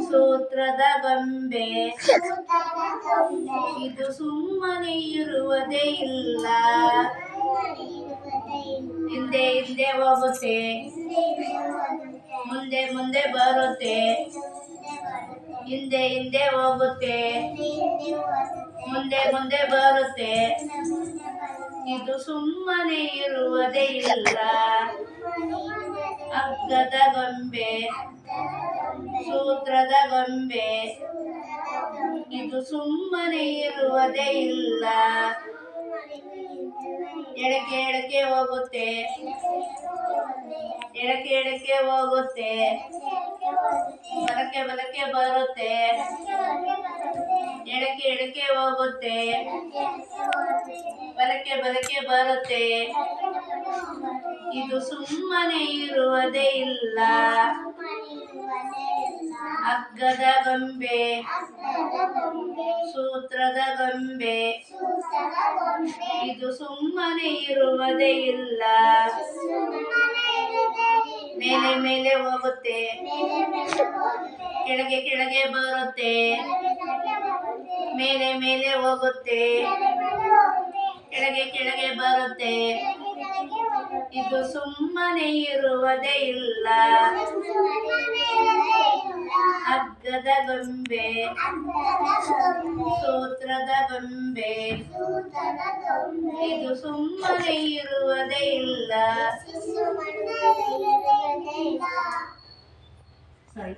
ಸೂತ್ರದ ಗೊಂಬೆ ಇದು ಸುಮ್ಮನೆ ಇರುವುದೇ ಇಲ್ಲ, ಹಿಂದೆ ಹಿಂದೆ ಹೋಗುತ್ತೆ, ಮುಂದೆ ಮುಂದೆ ಬರುತ್ತೆ, ಹಿಂದೆ ಹಿಂದೆ ಹೋಗುತ್ತೆ, ಮುಂದೆ ಮುಂದೆ ಬರುತ್ತೆ, ಇದು ಸುಮ್ಮನೆ ಇರುವುದೇ ಇಲ್ಲ. ಹಗ್ಗದ ಗೊಂಬೆ ಸೂತ್ರದ ಗೊಂಬೆ ಇದು ಸುಮ್ಮನೆ ಇರುವುದೇ ಇಲ್ಲ, ಎಡಕ್ಕೆ ಎಡಕ್ಕೆ ಹೋಗುತ್ತೆ, ಎಡಕ್ಕೆ ಎಡಕ್ಕೆ ಹೋಗುತ್ತೆ, ಬಲಕ್ಕೆ ಬಲಕ್ಕೆ ಬರುತ್ತೆ, ಎಡಕ್ಕೆ ಎಡಕ್ಕೆ ಹೋಗುತ್ತೆ, ಬಲಕ್ಕೆ ಬಲಕ್ಕೆ ಬರುತ್ತೆ, ಇದು ಸುಮ್ಮನೆ ಇರುವುದೇ ಇಲ್ಲ. ಹಗ್ಗದ ಗೊಂಬೆ ಸೂತ್ರದ ಗೊಂಬೆ ಇದು ಸುಮ್ಮನೆ ಇರುವುದೇ ಇಲ್ಲ, ಮೇಲೆ ಮೇಲೆ ಹೋಗುತ್ತೆ, ಕೆಳಗೆ ಕೆಳಗೆ ಬರುತ್ತೆ, ಮೇಲೆ ಮೇಲೆ ಹೋಗುತ್ತೆ, ಕೆಳಗೆ ಕೆಳಗೆ ಬರುತ್ತೆ, ಇದು ಸುಮ್ಮನೆ ಇರುವುದೇ ಇಲ್ಲ. ಹಗ್ಗದ ಗೊಂಬೆ ಸೂತ್ರದ ಗೊಂಬೆ ಇದು ಸುಮ್ಮನೆ ಇರುವುದೇ ಇಲ್ಲ. ಸರಿ.